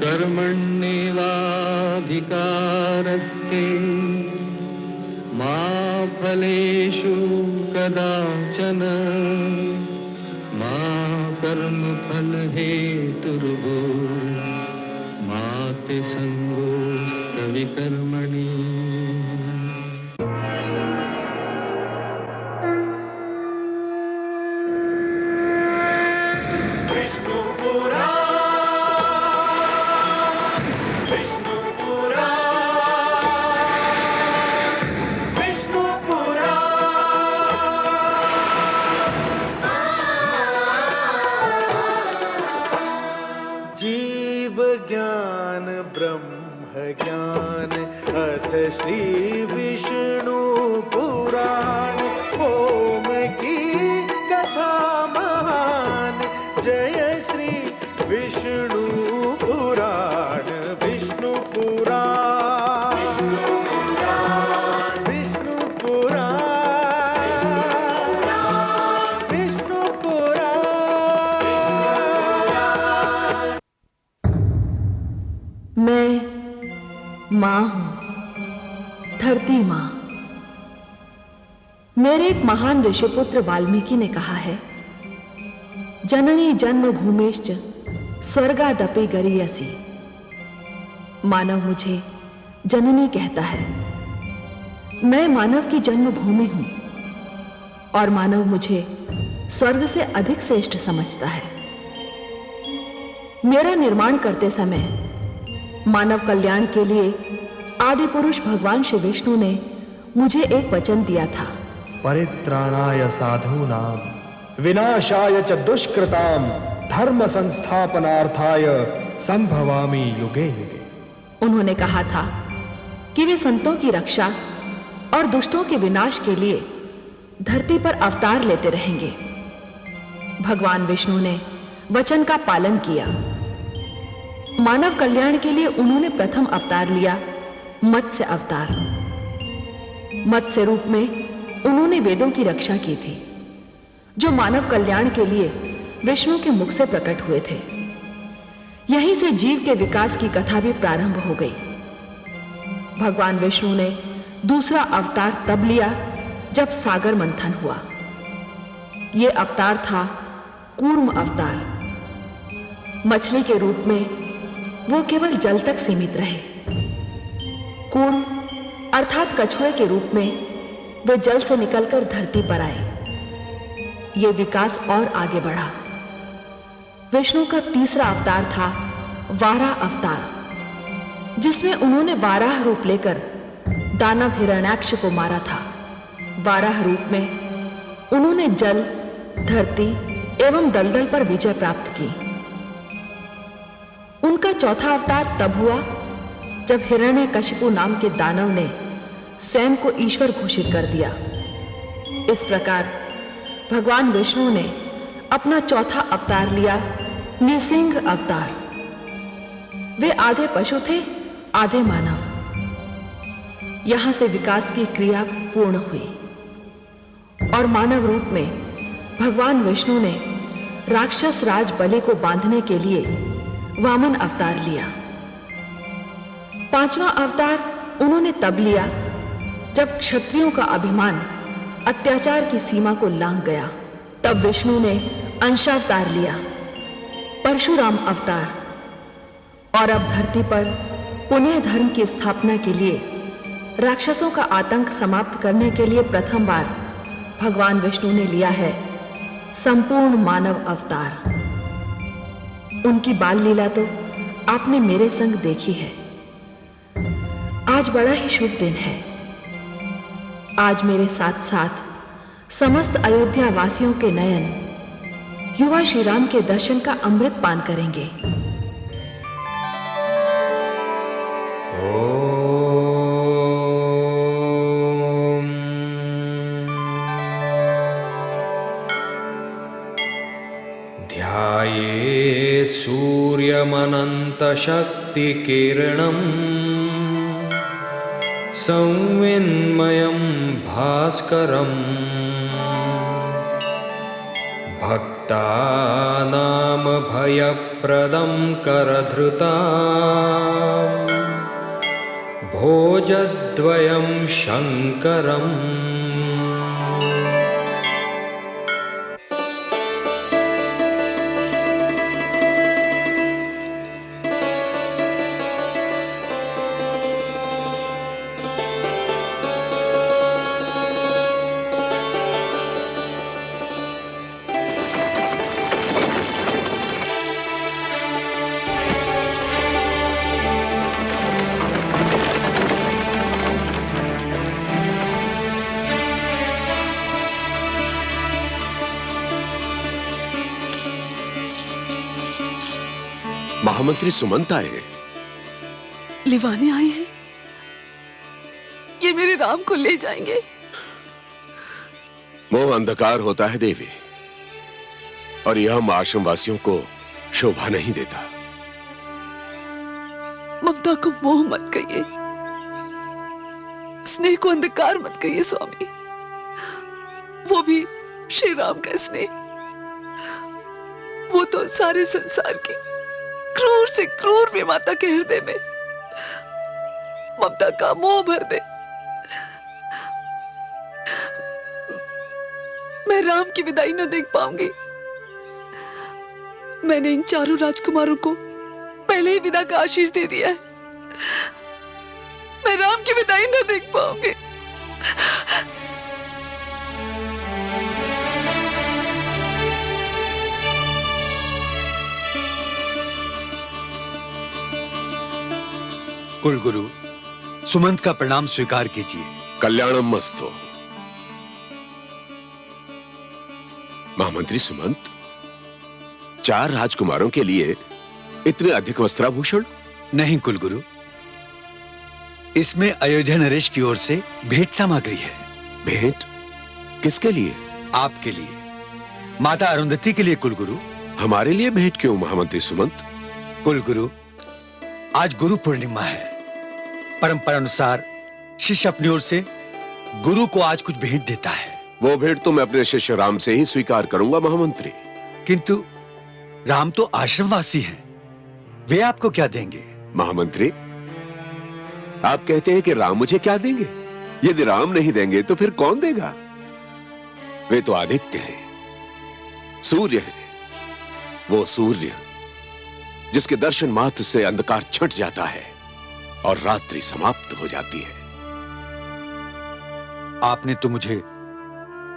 कर्मण्येवाधिकारस्ते मा फलेषु कदाचन मा कर्मफलहेतुर्भूः मा ते संगोऽस्त्वविकर्मणि। जीव ज्ञान ब्रह्म ज्ञान अथ श्री विष्णु पुराण ओम की कथा महान जय श्री विष्णु पुराण विष्णु पुराण विष्णु पुराण विष्णु पुराण। मैं माँ हूं, धरती माँ। मेरे एक महान ऋषिपुत्र वाल्मीकि ने कहा है, जननी जन्मभूमिश्च स्वर्गादपि गरीयसी। मानव मुझे जननी कहता है। मैं मानव की जन्मभूमि हूं और मानव मुझे स्वर्ग से अधिक श्रेष्ठ समझता है। मेरा निर्माण करते समय मानव कल्याण के लिए आदि पुरुष भगवान श्री विष्णु ने मुझे एक वचन दिया था, परित्राणाय साधूनां विनाशाय च दुष्कृतां धर्म संस्थापनार्थाय संभवामि युगे युगे। उन्होंने कहा था कि वे संतों की रक्षा और दुष्टों के विनाश के लिए धरती पर अवतार लेते रहेंगे। भगवान विष्णु ने वचन का पालन किया। मानव कल्याण के लिए उन्होंने प्रथम अवतार लिया, मत्स्य अवतार। मत्स्य रूप में उन्होंने वेदों की रक्षा की थी, जो मानव कल्याण के लिए विष्णु के मुख से प्रकट हुए थे। यहीं से जीव के विकास की कथा भी प्रारंभ हो गई। भगवान विष्णु ने दूसरा अवतार तब लिया जब सागर मंथन हुआ। यह अवतार था कूर्म अवतार। मछली के रूप में वो केवल जल तक सीमित रहे। कूर्म अर्थात कछुए के रूप में वे जल से निकलकर धरती पर आए। ये विकास और आगे बढ़ा। विष्णु का तीसरा अवतार था वाराह अवतार, जिसमें उन्होंने वाराह रूप लेकर दानव हिरण्याक्ष को मारा था। वाराह रूप में उन्होंने जल, धरती एवं दलदल पर विजय प्राप्त की। उनका चौथा अवतार तब हुआ जब हिरण्यकशिपु नाम के दानव ने स्वयं को ईश्वर घोषित कर दिया। इस प्रकार भगवान विष्णु ने अपना चौथा अवतार लिया, नृसिंह अवतार। वे आधे पशु थे, आधे मानव। यहां से विकास की क्रिया पूर्ण हुई और मानव रूप में भगवान विष्णु ने राक्षस राज बलि को बांधने के लिए वामन अवतार लिया। पांचवा अवतार उन्होंने तब लिया जब क्षत्रियों का अभिमान अत्याचार की सीमा को लांघ गया। तब विष्णु ने अंशावतार लिया, परशुराम अवतार। और अब धरती पर पुनः धर्म की स्थापना के लिए, राक्षसों का आतंक समाप्त करने के लिए प्रथम बार भगवान विष्णु ने लिया है संपूर्ण मानव अवतार। उनकी बाल लीला तो आपने मेरे संग देखी है। आज बड़ा ही शुभ दिन है। आज मेरे साथ साथ समस्त अयोध्या वासियों के नयन युवा श्री राम के दर्शन का अमृत पान करेंगे। ओम ध्यायेत् सूर्यमनन्तशक्तिकिरणम् संविन्मयं भास्करम् भक्तानां भयप्रदं करधृताम् भोजद्वयं शङ्करम्। महामंत्री सुमंत आए हैं। लिवाने आए हैं। ये मेरे राम को ले जाएंगे। मोह अंधकार होता है देवी, और यह हम आश्रमवासियों को शोभा नहीं देता। ममता को मोह मत कहिए, स्नेह को अंधकार मत कहिए स्वामी। वो भी श्री राम का स्नेह, वो तो सारे संसार की क्रूर से क्रूर विमाता के हृदय में ममता का मोह भर दे। मैं राम की विदाई न देख पाऊंगी। मैंने इन चारों राजकुमारों को पहले ही विदा का आशीष दे दिया है। मैं राम की विदाई न देख पाऊंगी। कुलगुरु सुमंत का प्रणाम स्वीकार कीजिए। कल्याणम मस्तो। महामंत्री सुमंत, 4 राजकुमारों के लिए इतने अधिक वस्त्राभूषण? नहीं कुलगुरु, इसमें अयोध्या नरेश की ओर से भेंट सामग्री है। भेंट? किसके लिए? आपके लिए, माता अरुंधति के लिए कुलगुरु। हमारे लिए भेंट क्यों महामंत्री सुमंत? कुलगुरु, आज गुरु पूर्णिमा है। परंपरा अनुसार शिष्य अपनी ओर से गुरु को आज कुछ भेंट देता है। वो भेंट तो मैं अपने शिष्य राम से ही स्वीकार करूंगा महामंत्री। किंतु राम तो आश्रमवासी हैं, वे आपको क्या देंगे? महामंत्री, आप कहते हैं कि राम मुझे क्या देंगे? यदि राम नहीं देंगे तो फिर कौन देगा? वे तो आदित्य हैं, सूर्य है। वो सूर्य जिसके दर्शन मात्र से अंधकार छट जाता है और रात्रि समाप्त हो जाती है। आपने तो मुझे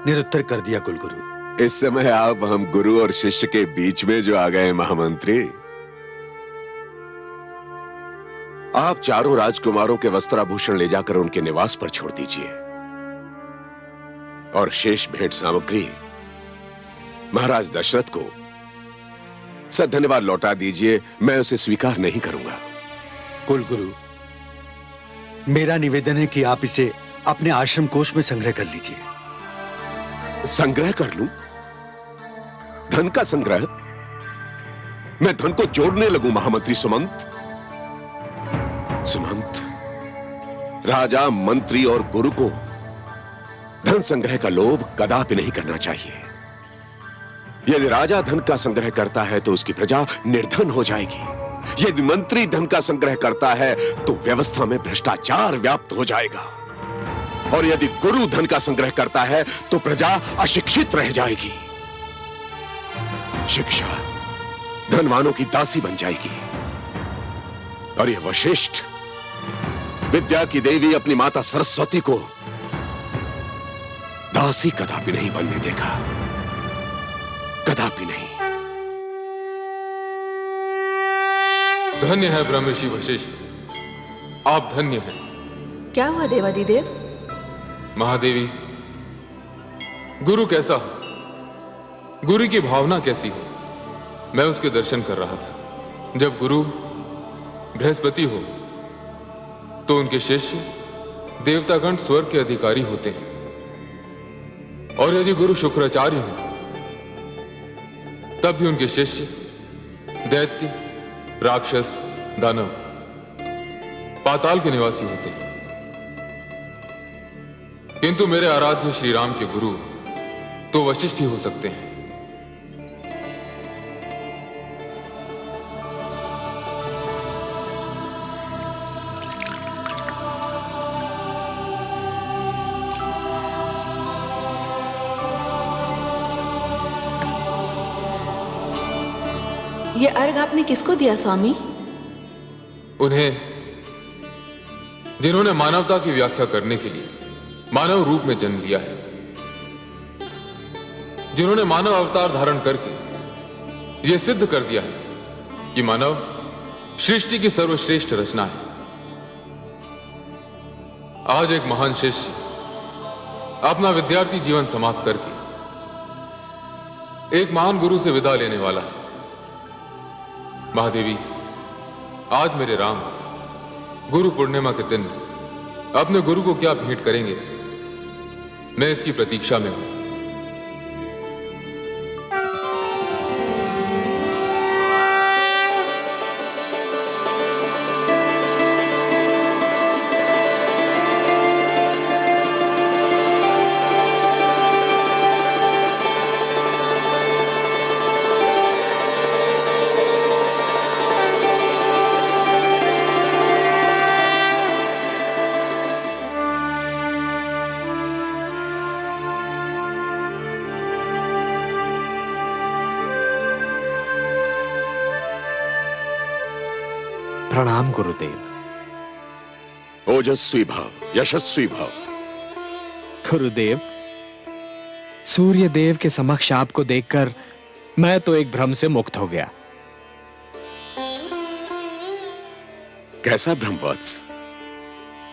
निरुत्तर कर दिया कुलगुरु। इस समय आप हम गुरु और शिष्य के बीच में जो आ गए महामंत्री। आप चारों राजकुमारों के वस्त्राभूषण ले जाकर उनके निवास पर छोड़ दीजिए, और शेष भेंट सामग्री महाराज दशरथ को सधन्यवाद लौटा दीजिए। मैं उसे स्वीकार नहीं करूंगा। कुलगुरु, मेरा निवेदन है कि आप इसे अपने आश्रम कोष में संग्रह कर लीजिए। संग्रह कर लूं? धन का संग्रह? मैं धन को जोड़ने लगूं महामंत्री सुमंत? सुमंत, राजा, मंत्री और गुरु को धन संग्रह का लोभ कदापि नहीं करना चाहिए। यदि राजा धन का संग्रह करता है तो उसकी प्रजा निर्धन हो जाएगी। यदि मंत्री धन का संग्रह करता है तो व्यवस्था में भ्रष्टाचार व्याप्त हो जाएगा। और यदि गुरु धन का संग्रह करता है तो प्रजा अशिक्षित रह जाएगी। शिक्षा धनवानों की दासी बन जाएगी। और यह वशिष्ठ विद्या की देवी अपनी माता सरस्वती को दासी कदापि नहीं बनने देगा, कदापि नहीं। धन्य है ब्रह्मर्षि वशिष्ठ, आप धन्य हैं। क्या हुआ देवादिदेव? महादेवी, गुरु कैसा हो, गुरु की भावना कैसी हो, मैं उसके दर्शन कर रहा था। जब गुरु बृहस्पति हो तो उनके शिष्य देवतागण स्वर्ग के अधिकारी होते हैं, और यदि गुरु शुक्राचार्य हो तब भी उनके शिष्य दैत्य, राक्षस, दानव, पाताल के निवासी होते हैं। किंतु मेरे आराध्य श्री राम के गुरु तो वशिष्ठ ही हो सकते हैं। ये अर्घ आपने किसको दिया स्वामी? उन्हें जिन्होंने मानवता की व्याख्या करने के लिए मानव रूप में जन्म लिया है, जिन्होंने मानव अवतार धारण करके यह सिद्ध कर दिया है कि मानव सृष्टि की सर्वश्रेष्ठ रचना है। आज एक महान शिष्य अपना विद्यार्थी जीवन समाप्त करके एक महान गुरु से विदा लेने वाला है। महादेवी, आज मेरे राम गुरु पूर्णिमा के दिन अपने गुरु को क्या भेंट करेंगे, मैं इसकी प्रतीक्षा में हूं। प्रणाम गुरुदेव। ओजस्वी भव, यशस्वी भव। गुरुदेव, सूर्य देव के समक्ष आपको देखकर मैं तो एक भ्रम से मुक्त हो गया। कैसा भ्रम वत्स?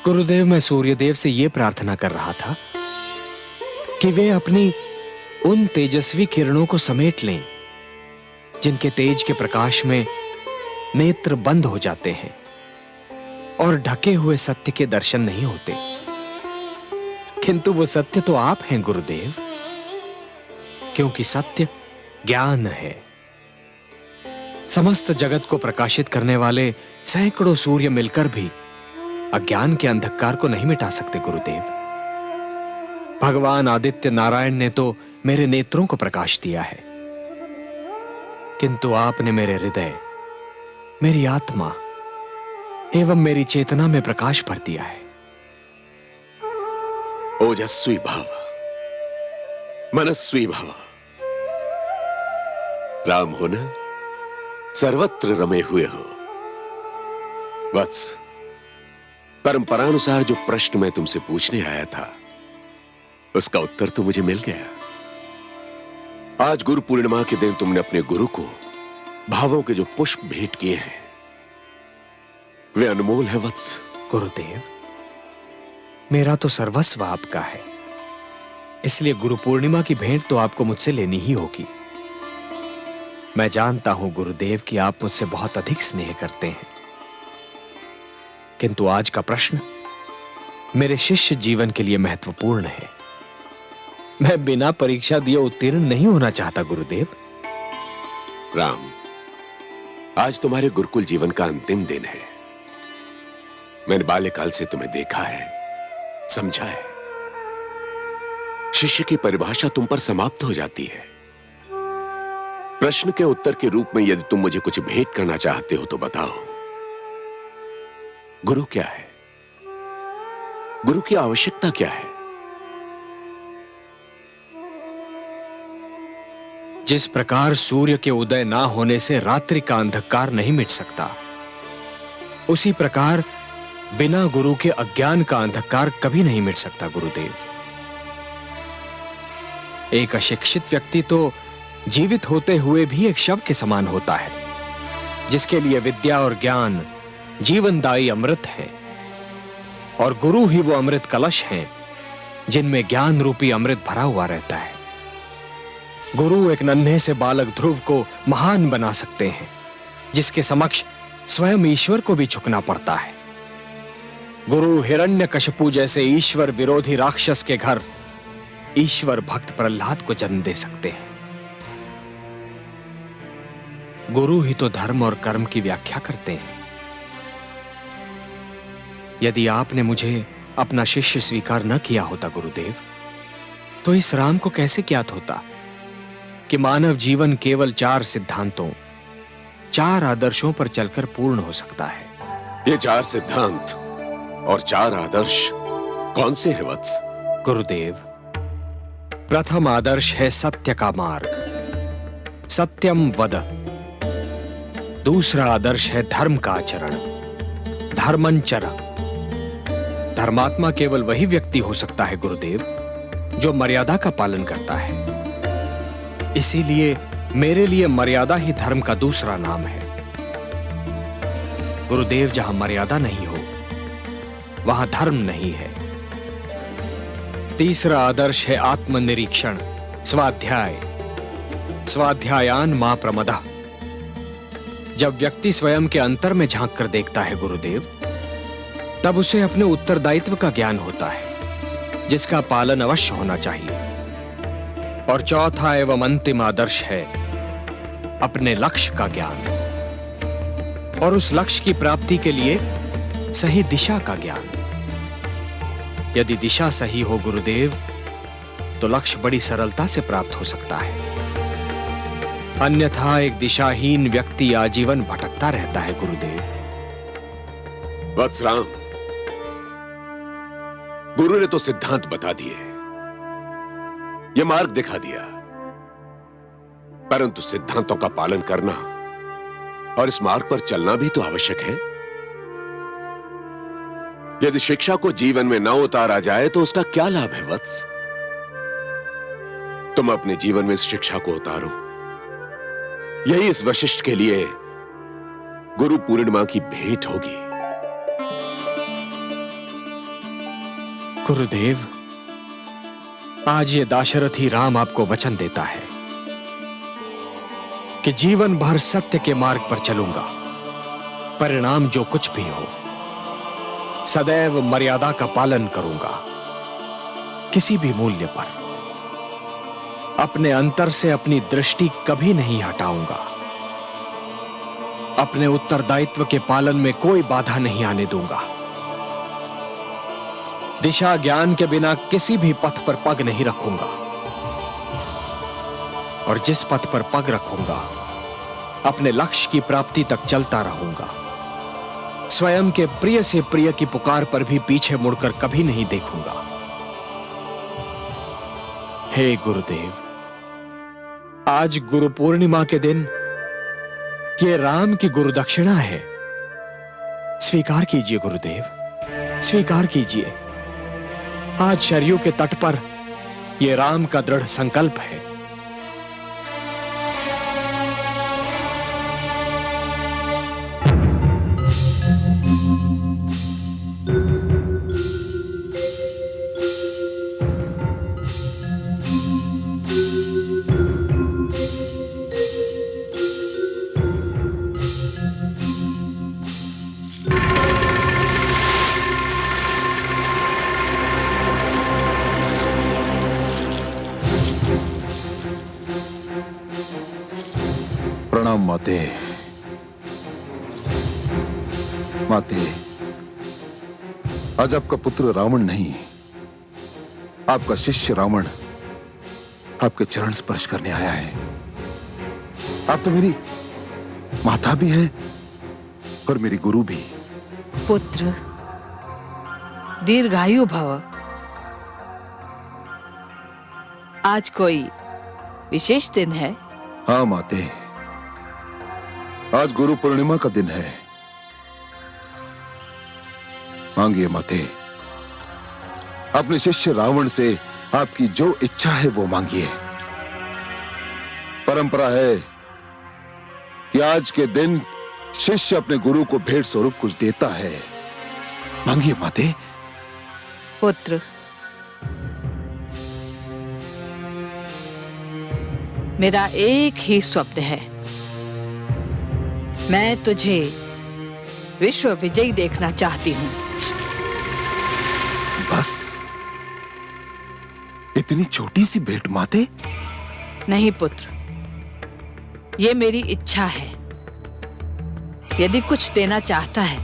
गुरुदेव, मैं सूर्यदेव से यह प्रार्थना कर रहा था कि वे अपनी उन तेजस्वी किरणों को समेट लें जिनके तेज के प्रकाश में नेत्र बंद हो जाते हैं और ढके हुए सत्य के दर्शन नहीं होते। किंतु वो सत्य तो आप हैं गुरुदेव, क्योंकि सत्य ज्ञान है। समस्त जगत को प्रकाशित करने वाले सैकड़ों सूर्य मिलकर भी अज्ञान के अंधकार को नहीं मिटा सकते गुरुदेव। भगवान आदित्य नारायण ने तो मेरे नेत्रों को प्रकाश दिया है, किंतु आपने मेरे हृदय, मेरी आत्मा एवं मेरी चेतना में प्रकाश भर दिया है। ओजस्वी भव, मनस्वी भव। राम हो न, सर्वत्र रमे हुए हो। वत्स, परंपरानुसार जो प्रश्न मैं तुमसे पूछने आया था उसका उत्तर तो मुझे मिल गया। आज गुरु पूर्णिमा के दिन तुमने अपने गुरु को भावों के जो पुष्प भेंट किए हैं वे अनमोल है वत्स। गुरुदेव, मेरा तो सर्वस्व आपका है, इसलिए गुरु पूर्णिमा की भेंट तो आपको मुझसे लेनी ही होगी। मैं जानता हूं गुरुदेव कि आप मुझसे बहुत अधिक स्नेह करते हैं, किंतु आज का प्रश्न मेरे शिष्य जीवन के लिए महत्वपूर्ण है। मैं बिना परीक्षा दिए उत्तीर्ण नहीं होना चाहता गुरुदेव। राम, आज तुम्हारे गुरुकुल जीवन का अंतिम दिन है। मैंने बाल्यकाल से तुम्हें देखा है, समझा है। शिष्य की परिभाषा तुम पर समाप्त हो जाती है। प्रश्न के उत्तर के रूप में यदि तुम मुझे कुछ भेंट करना चाहते हो तो बताओ, गुरु क्या है? गुरु की आवश्यकता क्या है? जिस प्रकार सूर्य के उदय ना होने से रात्रि का अंधकार नहीं मिट सकता, उसी प्रकार बिना गुरु के अज्ञान का अंधकार कभी नहीं मिट सकता गुरुदेव। एक अशिक्षित व्यक्ति तो जीवित होते हुए भी एक शव के समान होता है, जिसके लिए विद्या और ज्ञान जीवनदायी अमृत है, और गुरु ही वो अमृत कलश हैं जिनमें ज्ञान रूपी अमृत भरा हुआ रहता है। गुरु एक नन्हे से बालक ध्रुव को महान बना सकते हैं, जिसके समक्ष स्वयं ईश्वर को भी झुकना पड़ता है। गुरु हिरण्यकशिपु जैसे ईश्वर विरोधी राक्षस के घर ईश्वर भक्त प्रहलाद को जन्म दे सकते हैं। गुरु ही तो धर्म और कर्म की व्याख्या करते हैं। यदि आपने मुझे अपना शिष्य स्वीकार न किया होता गुरुदेव, तो इस राम को कैसे ज्ञात होता कि मानव जीवन केवल 4 सिद्धांतों, 4 आदर्शों पर चलकर पूर्ण हो सकता है। ये 4 सिद्धांत और 4 आदर्श कौन से हैं वत्स? गुरुदेव, प्रथम आदर्श है सत्य का मार्ग, सत्यम वद। दूसरा आदर्श है धर्म का आचरण, धर्मंचर। धर्मात्मा केवल वही व्यक्ति हो सकता है गुरुदेव जो मर्यादा का पालन करता है। इसीलिए मेरे लिए मर्यादा ही धर्म का दूसरा नाम है। गुरुदेव, जहां मर्यादा नहीं हो वहां धर्म नहीं है। तीसरा आदर्श है आत्मनिरीक्षण, स्वाध्याय। स्वाध्यायान मां प्रमदः। जब व्यक्ति स्वयं के अंतर में झांक कर देखता है गुरुदेव, तब उसे अपने उत्तरदायित्व का ज्ञान होता है जिसका पालन अवश्य होना चाहिए। और चौथा एवं अंतिम आदर्श है अपने लक्ष्य का ज्ञान और उस लक्ष्य की प्राप्ति के लिए सही दिशा का ज्ञान। यदि दिशा सही हो गुरुदेव, तो लक्ष्य बड़ी सरलता से प्राप्त हो सकता है। अन्यथा एक दिशाहीन व्यक्ति आजीवन भटकता रहता है गुरुदेव। वत्सराम, गुरु ने तो सिद्धांत बता दिए, ये मार्ग दिखा दिया, परंतु सिद्धांतों का पालन करना और इस मार्ग पर चलना भी तो आवश्यक है। यदि शिक्षा को जीवन में न उतारा जाए तो उसका क्या लाभ है वत्स? तुम अपने जीवन में इस शिक्षा को उतारो। यही इस वशिष्ठ के लिए गुरु पूर्णिमा की भेंट होगी। गुरुदेव, आज ये दाशरथी राम आपको वचन देता है कि जीवन भर सत्य के मार्ग पर चलूंगा। परिणाम जो कुछ भी हो, सदैव मर्यादा का पालन करूंगा। किसी भी मूल्य पर अपने अंतर से अपनी दृष्टि कभी नहीं हटाऊंगा। अपने उत्तरदायित्व के पालन में कोई बाधा नहीं आने दूंगा। दिशा ज्ञान के बिना किसी भी पथ पर पग नहीं रखूंगा, और जिस पथ पर पग रखूंगा अपने लक्ष्य की प्राप्ति तक चलता रहूंगा। स्वयं के प्रिय से प्रिय की पुकार पर भी पीछे मुड़कर कभी नहीं देखूंगा। हे गुरुदेव, आज गुरु पूर्णिमा के दिन ये राम की गुरु दक्षिणा है। स्वीकार कीजिए गुरुदेव, स्वीकार कीजिए। आज शरयू के तट पर यह राम का दृढ़ संकल्प है। प्रणाम माते। माते, आज आपका पुत्र रावण नहीं, आपका शिष्य रावण आपके चरण स्पर्श करने आया है। आप तो मेरी माता भी हैं और मेरी गुरु भी। पुत्र, दीर्घायु भव। आज कोई विशेष दिन है? हाँ माते, आज गुरु पूर्णिमा का दिन है। मांगिए माते, अपने शिष्य रावण से आपकी जो इच्छा है वो मांगिए। परंपरा है कि आज के दिन शिष्य अपने गुरु को भेंट स्वरूप कुछ देता है। मांगिए माते। पुत्र, मेरा एक ही स्वप्न है। मैं तुझे विश्व विजयी देखना चाहती हूं। बस इतनी छोटी सी भेंट माते? नहीं पुत्र, ये मेरी इच्छा है। यदि कुछ देना चाहता है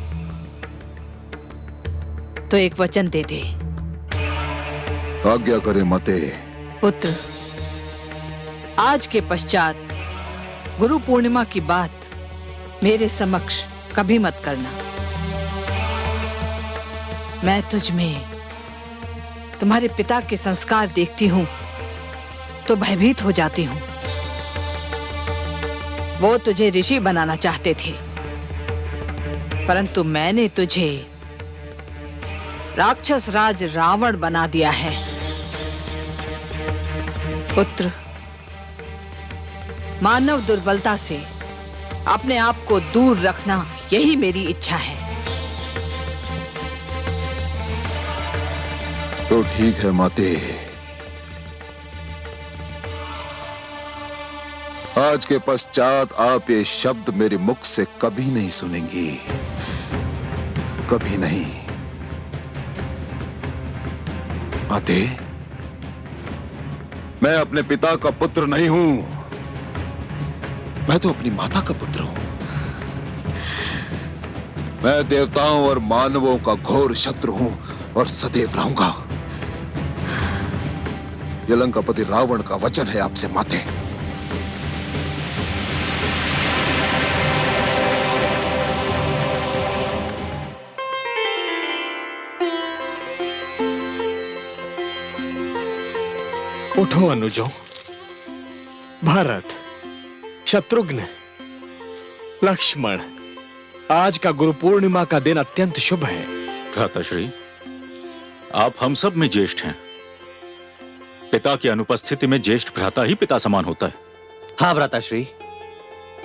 तो एक वचन दे दे। आज्ञा करे माते। पुत्र, आज के पश्चात गुरु पूर्णिमा की बात मेरे समक्ष कभी मत करना। मैं तुझ में तुम्हारे पिता के संस्कार देखती हूं तो भयभीत हो जाती हूं। वो तुझे ऋषि बनाना चाहते थे, परंतु मैंने तुझे राक्षस राज रावण बना दिया है। पुत्र, मानव दुर्बलता से अपने आप को दूर रखना यही मेरी इच्छा है। तो ठीक है माते, आज के पश्चात आप ये शब्द मेरे मुख से कभी नहीं सुनेंगी, कभी नहीं। माते, मैं अपने पिता का पुत्र नहीं हूं, मैं तो अपनी माता का पुत्र हूं। मैं देवताओं और मानवों का घोर शत्रु हूं और सदैव रहूंगा। यह लंकापति रावण का वचन है आपसे माते। उठो अनुजो, भरत, शत्रुघ्न, लक्ष्मण, आज का गुरु पूर्णिमा का दिन अत्यंत शुभ है। भ्राताश्री, आप हम सब में ज्येष्ठ हैं। पिता की अनुपस्थिति में ज्येष्ठ भ्राता ही पिता समान होता है। हाँ भ्राताश्री,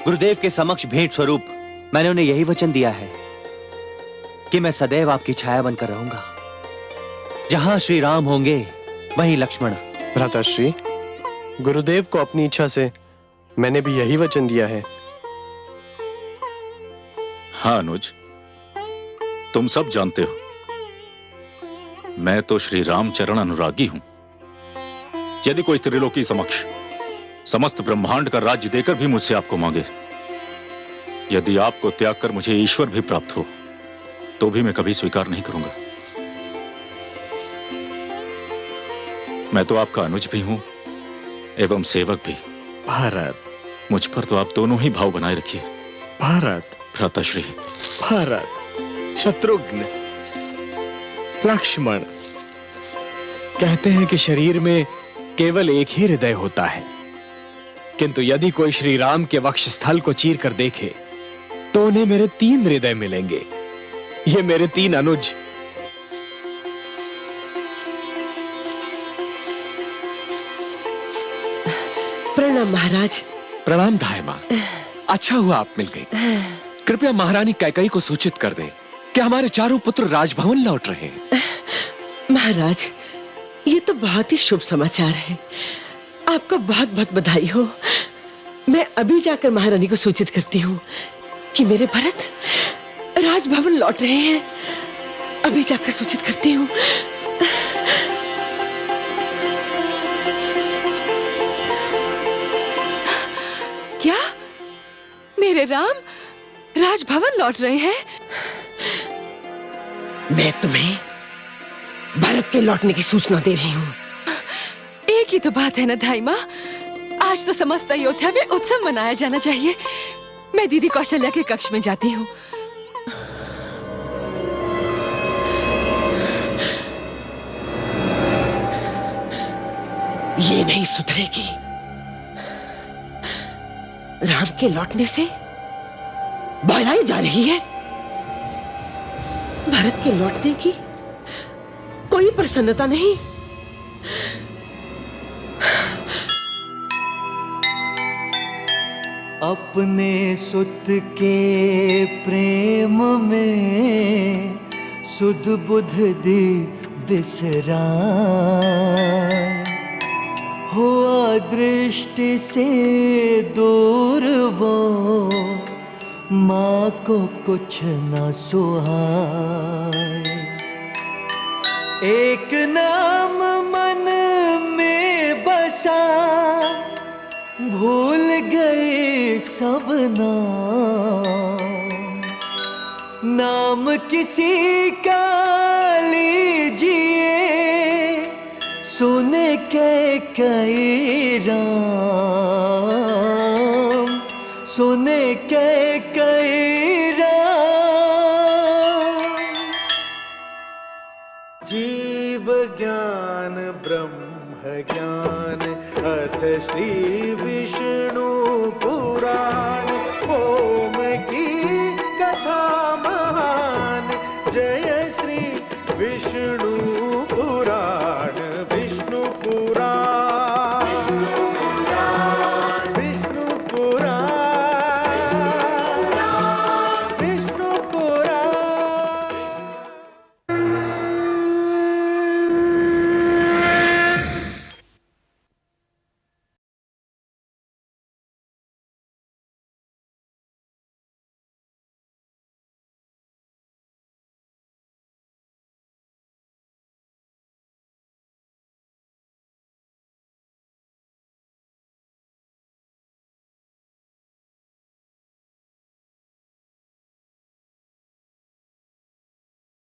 गुरुदेव के समक्ष भेंट स्वरूप मैंने उन्हें यही वचन दिया है कि मैं सदैव आपकी छाया बनकर रहूंगा। जहां श्री राम होंगे वहीं लक्ष्मण। भ्राताश्री, गुरुदेव को अपनी इच्छा से मैंने भी यही वचन दिया है। हाँ अनुज, तुम सब जानते हो, मैं तो श्री रामचरण अनुरागी हूं। यदि कोई त्रिलोकी समक्ष समस्त ब्रह्मांड का राज्य देकर भी मुझसे आपको मांगे, यदि आपको त्याग कर मुझे ईश्वर भी प्राप्त हो, तो भी मैं कभी स्वीकार नहीं करूंगा। मैं तो आपका अनुज भी हूं एवं सेवक भी। भारत, मुझ पर तो आप दोनों ही भाव बनाए रखिए। भारत, भ्राताश्री, भारत, शत्रुघ्न, लक्ष्मण, कहते हैं कि शरीर में केवल एक ही हृदय होता है, किंतु यदि कोई श्री राम के वक्ष स्थल को चीर कर देखे तो उन्हें मेरे 3 हृदय मिलेंगे। ये मेरे 3 अनुज। प्रणाम महाराज। प्रणाम धाय मां। अच्छा हुआ आप मिल गए। कृपया महारानी कैकेयी को सूचित कर दें कि हमारे चारों पुत्र राजभवन लौट रहे हैं। महाराज, ये तो बहुत ही शुभ समाचार है। आपको बहुत बहुत बधाई हो। मैं अभी जाकर महारानी को सूचित करती हूँ कि मेरे भरत राजभवन लौट रहे हैं। अभी जाकर सूचित करती हूँ। क्या मेरे राम राजभवन लौट रहे हैं? मैं तुम्हें भरत के लौटने की सूचना दे रही हूँ। एक ही तो बात है ना धाई माँ, आज तो समस्त अयोध्या में उत्सव मनाया जाना चाहिए। मैं दीदी कौशल्या के कक्ष में जाती हूँ। ये नहीं सुधरेगी। राम के लौटने से बहराई जा रही है। भरत के लौटने की कोई प्रसन्नता नहीं। अपने सुत के प्रेम में सुध बुध दी बिसराए, हुआ दृष्टि से दूर वो माँ को कुछ न सुहाए। एक नाम मन में बसा, भूल गए सब नाम किसी का लीजिए, सुने कैकेयी राम, सुने कैकेयी राम। जीव ज्ञान ब्रह्म ज्ञान अथ श्री विष्णु पुराण।